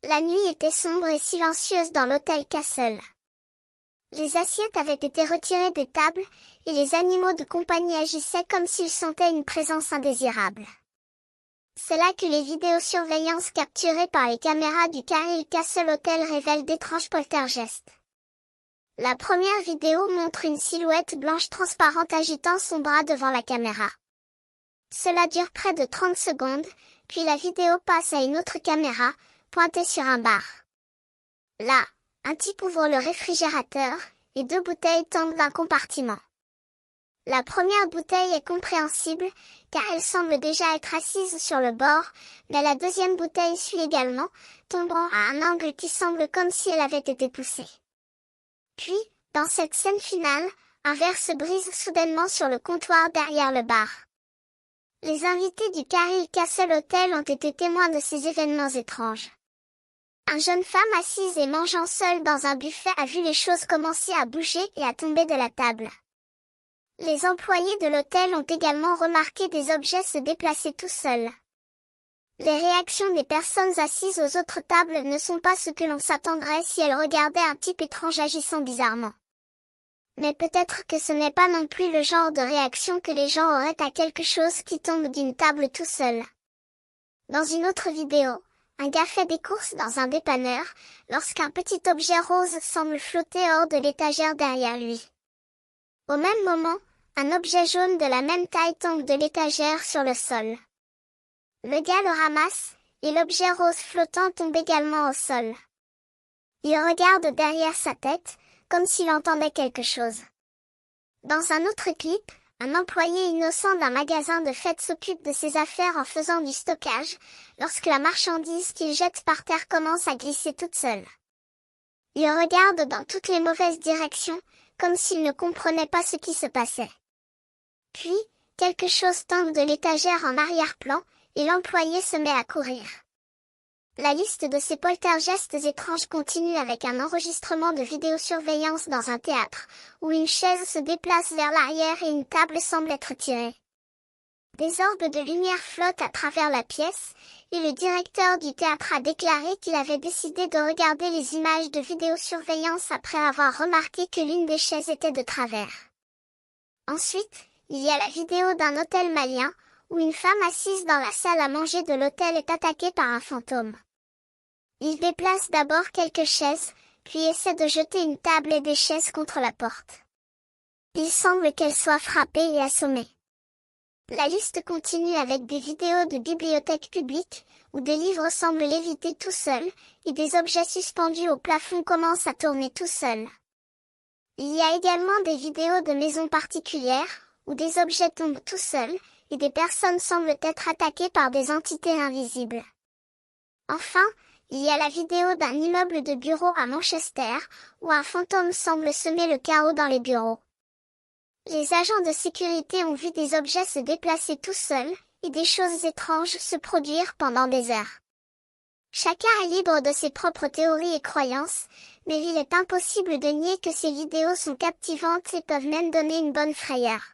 La nuit était sombre et silencieuse dans l'hôtel Castle. Les assiettes avaient été retirées des tables, et les animaux de compagnie agissaient comme s'ils sentaient une présence indésirable. C'est là que les vidéosurveillances capturées par les caméras du Carrill Castle Hotel révèlent d'étranges poltergeists. La première vidéo montre une silhouette blanche transparente agitant son bras devant la caméra. Cela dure près de 30 secondes, puis la vidéo passe à une autre caméra, pointée sur un bar. Là, un type ouvre le réfrigérateur, et 2 bouteilles tombent d'un compartiment. La première bouteille est compréhensible, car elle semble déjà être assise sur le bord, mais la deuxième bouteille suit également, tombant à un angle qui semble comme si elle avait été poussée. Puis, dans cette scène finale, un verre se brise soudainement sur le comptoir derrière le bar. Les invités du Carrill Castle Hotel ont été témoins de ces événements étranges. Une jeune femme assise et mangeant seule dans un buffet a vu les choses commencer à bouger et à tomber de la table. Les employés de l'hôtel ont également remarqué des objets se déplacer tout seuls. Les réactions des personnes assises aux autres tables ne sont pas ce que l'on s'attendrait si elles regardaient un type étrange agissant bizarrement. Mais peut-être que ce n'est pas non plus le genre de réaction que les gens auraient à quelque chose qui tombe d'une table tout seul. Dans une autre vidéo, un gars fait des courses dans un dépanneur, lorsqu'un petit objet rose semble flotter hors de l'étagère derrière lui. Au même moment, un objet jaune de la même taille tombe de l'étagère sur le sol. Le gars le ramasse, et l'objet rose flottant tombe également au sol. Il regarde derrière sa tête, comme s'il entendait quelque chose. Dans un autre clip, un employé innocent d'un magasin de fêtes s'occupe de ses affaires en faisant du stockage, lorsque la marchandise qu'il jette par terre commence à glisser toute seule. Il regarde dans toutes les mauvaises directions, comme s'il ne comprenait pas ce qui se passait. Puis, quelque chose tombe de l'étagère en arrière-plan, et l'employé se met à courir. La liste de ces poltergeists étranges continue avec un enregistrement de vidéosurveillance dans un théâtre, où une chaise se déplace vers l'arrière et une table semble être tirée. Des orbes de lumière flottent à travers la pièce, et le directeur du théâtre a déclaré qu'il avait décidé de regarder les images de vidéosurveillance après avoir remarqué que l'une des chaises était de travers. Ensuite, il y a la vidéo d'un hôtel malien, où une femme assise dans la salle à manger de l'hôtel est attaquée par un fantôme. Il déplace d'abord quelques chaises, puis essaie de jeter une table et des chaises contre la porte. Il semble qu'elle soit frappée et assommée. La liste continue avec des vidéos de bibliothèques publiques, où des livres semblent léviter tout seuls, et des objets suspendus au plafond commencent à tourner tout seuls. Il y a également des vidéos de maisons particulières, où des objets tombent tout seuls, et des personnes semblent être attaquées par des entités invisibles. Enfin, il y a la vidéo d'un immeuble de bureaux à Manchester, où un fantôme semble semer le chaos dans les bureaux. Les agents de sécurité ont vu des objets se déplacer tout seuls, et des choses étranges se produire pendant des heures. Chacun est libre de ses propres théories et croyances, mais il est impossible de nier que ces vidéos sont captivantes et peuvent même donner une bonne frayeur.